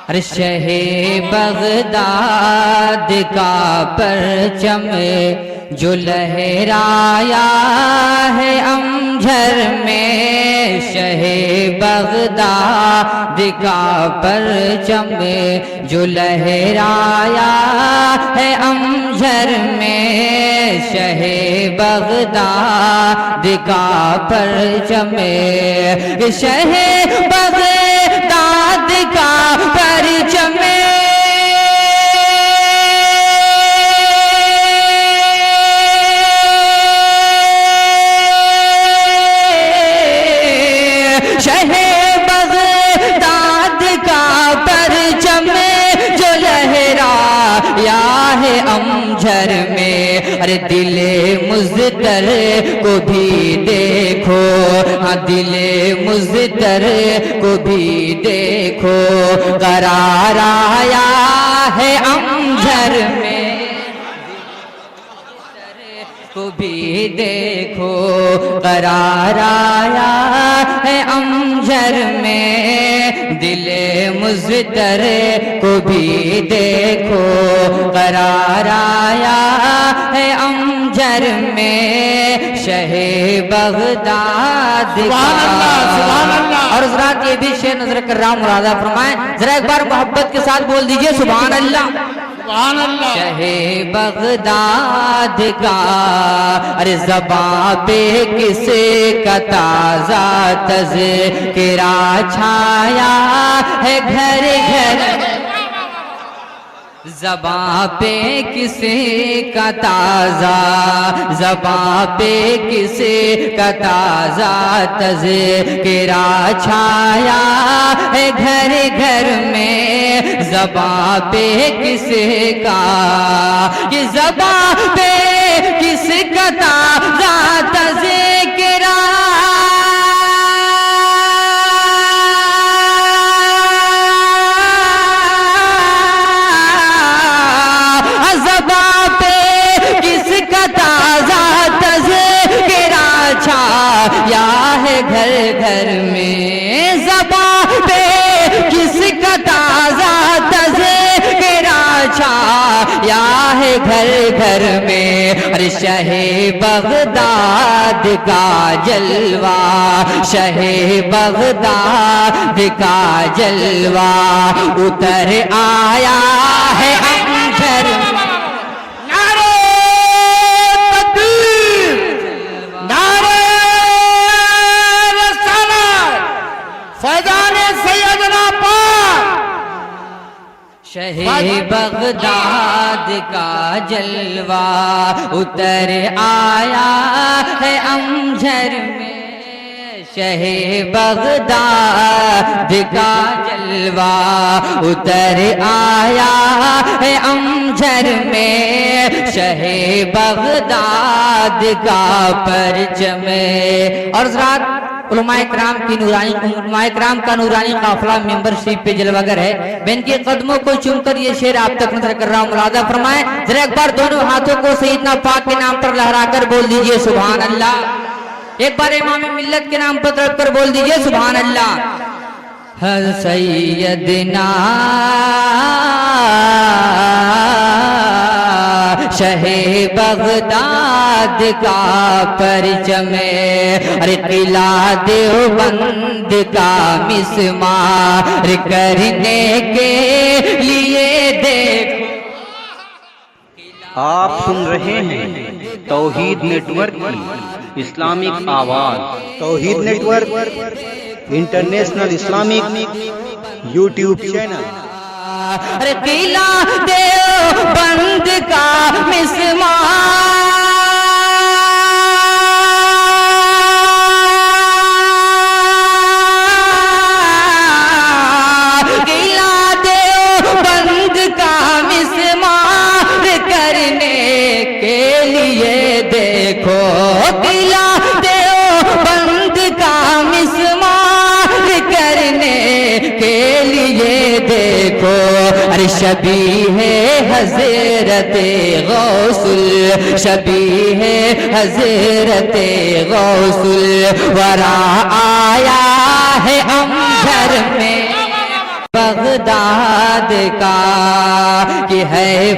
شہ بغداد کا پرچم جو لہرایا ہے امجھر میں، شہ بغداد کا پرچم جو لہرایا ہے امجھر میں، شہ بغداد کا پرچم، شہ بغداد کا پرچم، شہ بغداد کا پرچم جو لہرایا ہے امجھر میں، ارے دل مزدر کو بھی دیکھو، ہاں دل مزدر کو بھی دیکھو، قرار آیا ہے امجھر میں، کو بھی دیکھو، قرار آیا ہے امجھر میں، دل مزدر کو بھی دیکھو، قرار آیا ہے امجھر میں، شہ بغداد کا۔ اور حضرات یہ بھی شعر نظر کر رہا ہوں، مرادہ فرمائیں ذرا ایک بار محبت کے ساتھ بول دیجئے سبحان اللہ۔ شہ بغداد کا، ارے زباں پہ کس کا تازہ تذکرہ چھایا ہے گھر گھر، زباں پہ کسی کا تازہ، زباں پہ کسی کا تازہ تذکرہ چھایا ہے گھر گھر میں، زباں پہ کسی کا، یہ زباں پہ کس کا تازہ تذکرہ، زباں پہ کس کا تازہ تذکرہ چھایا ہے گھر گھر میں، زباں پہ کس کا تازہ تذکرہ چھایا ہے گھر گھر میں، ارے شہ بغداد کا جلوہ، شہ بغداد کا جلوہ اتر آیا ہے امجھر میں، شہ بغداد کا جلوہ اتر آیا ہے امجھر میں، شہ بغداد کا جلوہ اتر آیا ہے امجھر میں، شہ بغداد کا پرچم۔ اور حضرات علماء کرام کی علماء کرام کا نورانی قافلہ ممبر شریف پہ جلوہ گر ہے، میں ان کے قدموں کو چوم کر یہ شعر آپ تک نظر کر رہا ہوں، مرادہ فرمائیں ذرا ایک بار دونوں ہاتھوں کو سیدنا پاک کے نام پر لہرا کر بول دیجئے سبحان اللہ، ایک بار امام ملت کے نام پر رکھ کر بول دیجئے سبحان اللہ۔ سیدنا شہ بغداد کا پرچم، ارے قلعہ دیوبند کا مسمار کرنے کے لیے دیکھو۔ آپ سن رہے ہیں توحید نیٹ ورک کی اسلامک آواز، Tauheed network international Islamic YouTube channel. ارے قلعہ دیوبند کا مسمار، قلعہ دیوبند کا مسمار کرنے کے لیے دیکھو، قلعہ دیوبند کا مسمار کرنے کے لیے دیکھو، ارے شبیہ حضرت غوث شبیہ حضرت غوث الورا آیا ہے امجھر میں، بغداد کا کہ ہے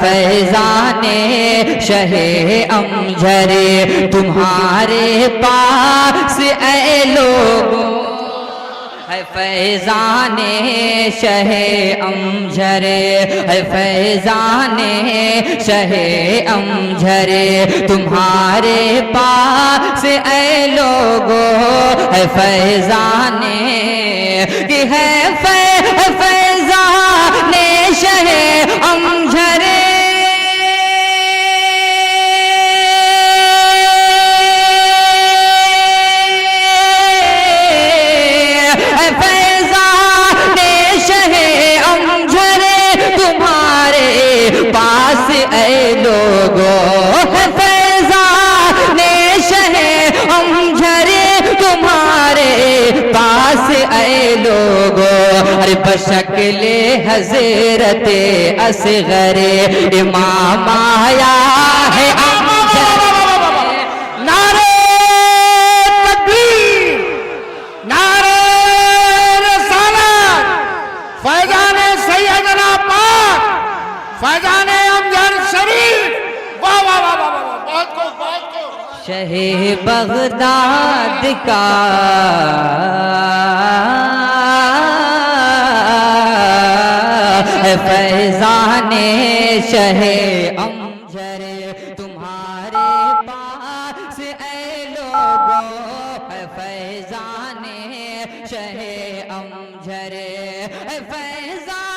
فیضان شہ امجر تمہارے پاس اے لوگوں ہے فیضان شہ امجر ہے فیضان شہ امجر تمہارے پاس اے لوگوں ہے فیضان کہ ہے فیضان شہ امجر پاس اے لوگو ہے فیضان شہ امجر تمہارے پاس اے لوگو ارے بشکل حضرت اصغر امام آیا ہے امجر نعرہ تکبیر نعرہ رسالت فیضان سیدنا پاک فیضان امجد شریف واہ واہ واہ واہ بہت کو شہ بغداد کا ہے فیضان شہ امجر تمہارے پاس اے لوگوں ہے فیضان شہ امجر ہے فیضان